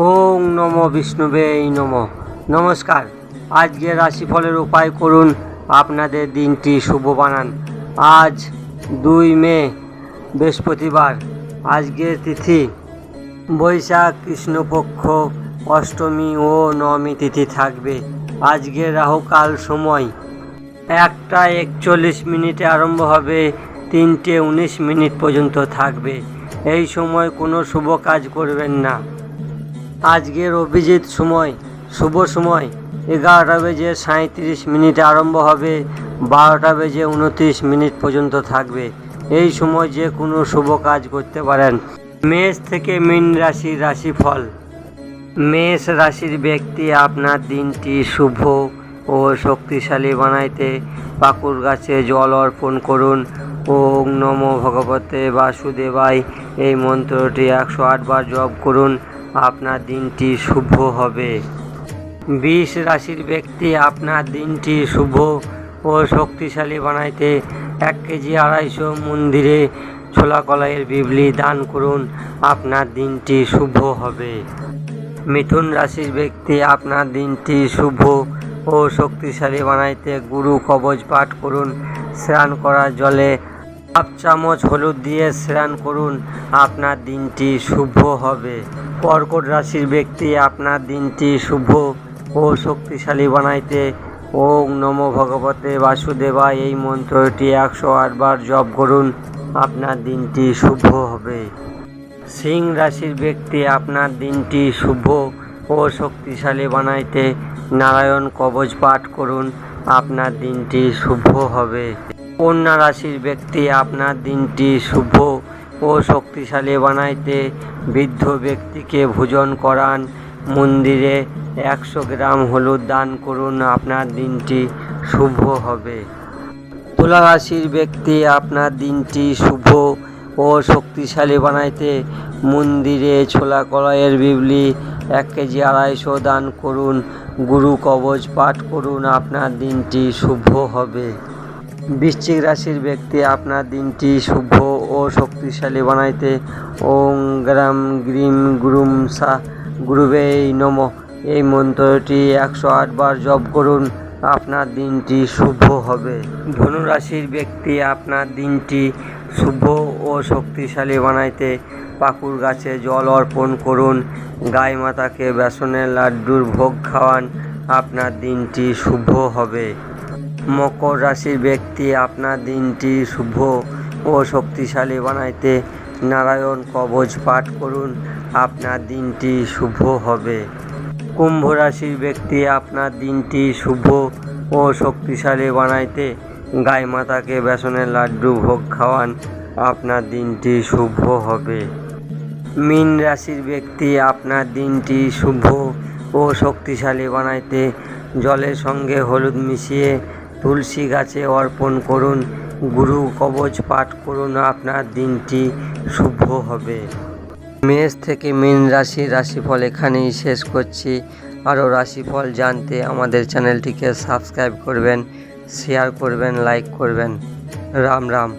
ওং নমো বিষ্ণুবে নমঃ। নমস্কার। আজকে রাশিফলের উপায় করুন, আপনাদের দিনটি শুভ বানান। আজ 2 মে বৃহস্পতিবার। আজকের তিথি বৈশাখ কৃষ্ণপক্ষ অষ্টমী ও নবমী তিথি থাকবে। আজকের রাহুকাল সময় 1টা 41 আরম্ভ হবে, 3টে 19 পর্যন্ত থাকবে। এই সময় কোনো শুভ কাজ করবেন না। আজকের অভিজিৎ সময় শুভ সময় 11টা 37 আরম্ভ হবে, 12টা 29 পর্যন্ত থাকবে। এই সময় যে কোনো শুভ কাজ করতে পারেন। মেষ থেকে মীন রাশির রাশিফল। মেষ রাশির ব্যক্তি আপনার দিনটি শুভ ও শক্তিশালী বানাইতে পাকুর গাছে জল অর্পণ করুন। ওং নমো ভগবতে বাসুদেবায় এই মন্ত্রটি 108 বার জপ করুন। আপনার দিনটি শুভ হবে। বৃষ রাশির ব্যক্তি আপনার দিনটি শুভ ও শক্তিশালী বানাইতে 1 কেজি 250 মন্দিরে ছোলা কলাইয়ের বিবলি দান করুন। আপনার দিনটি শুভ হবে। মিথুন রাশির ব্যক্তি আপনার দিনটি শুভ ও শক্তিশালী বানাইতে গুরু কবচ পাঠ করুন। স্নান করার জলে 1/2 চামচ হলুদ দিয়ে স্নান করুন। আপনার দিনটি শুভ হবে। কর্কট রাশির ব্যক্তি আপনার দিনটি শুভ ও শক্তিশালী বানাইতে ওং নমো ভগবতে বাসুদেবায় এই মন্ত্রটি 108 বার জপ করুন। আপনার দিনটি শুভ হবে। সিং রাশির ব্যক্তি আপনার দিনটি শুভ ও শক্তিশালী বানাইতে নারায়ণ কবচ পাঠ করুন। আপনার দিনটি শুভ হবে। কন্যা রাশির ব্যক্তি আপনার দিনটি শুভ ও শক্তিশালী বানাইতে বৃদ্ধ ব্যক্তিকে ভোজন করান। মন্দিরে 100 গ্রাম হলুদ দান করুন। আপনার দিনটি শুভ হবে। তুলা রাশির ব্যক্তি আপনার দিনটি শুভ ও শক্তিশালী বানাইতে মন্দিরে ছোলা কলাইয়ের বিবলি 1 কেজি 250 দান করুন। গুরু কবচ পাঠ করুন। আপনার দিনটি শুভ হবে। বৃশ্চিক রাশির ব্যক্তি আপনার দিনটি শুভ ও শক্তিশালী বানাইতে ওং গ্রাম গ্রিম গুরুম সা গুরুবে নমঃ এই মন্ত্রটি 108 বার জপ করুন। আপনার দিনটি শুভ হবে। ধনু রাশির ব্যক্তি আপনার দিনটি শুভ ও শক্তিশালী বানাইতে পাকুর গাছে জল অর্পণ করুন। গাই মাতাকে বেসনের লাড্ডুর ভোগ খাওয়ান। আপনার দিনটি শুভ হবে। মকর রাশির ব্যক্তি আপনার দিনটি শুভ ও শক্তিশালী বানাইতে নারায়ণ কবচ পাঠ করুন। আপনার দিনটি শুভ হবে। কুম্ভ রাশির ব্যক্তি আপনার দিনটি শুভ ও শক্তিশালী বানাইতে গাই মাতাকে বেসনের লাড্ডু ভোগ খাওয়ান। আপনার দিনটি শুভ হবে। মীন রাশির ব্যক্তি আপনার দিনটি শুভ ও শক্তিশালী বানাইতে জলের সঙ্গে হলুদ মিশিয়ে তুলসী গাছে অর্পণ করুন। গুরু কবচ পাঠ করুন। আপনার দিনটি শুভ হবে। মেষ থেকে মীন রাশির রাশিফল এখানেই শেষ করছি। আরও রাশিফল জানতে আমাদের চ্যানেলটিকে সাবস্ক্রাইব করবেন, শেয়ার করবেন, লাইক করবেন। রাম রাম।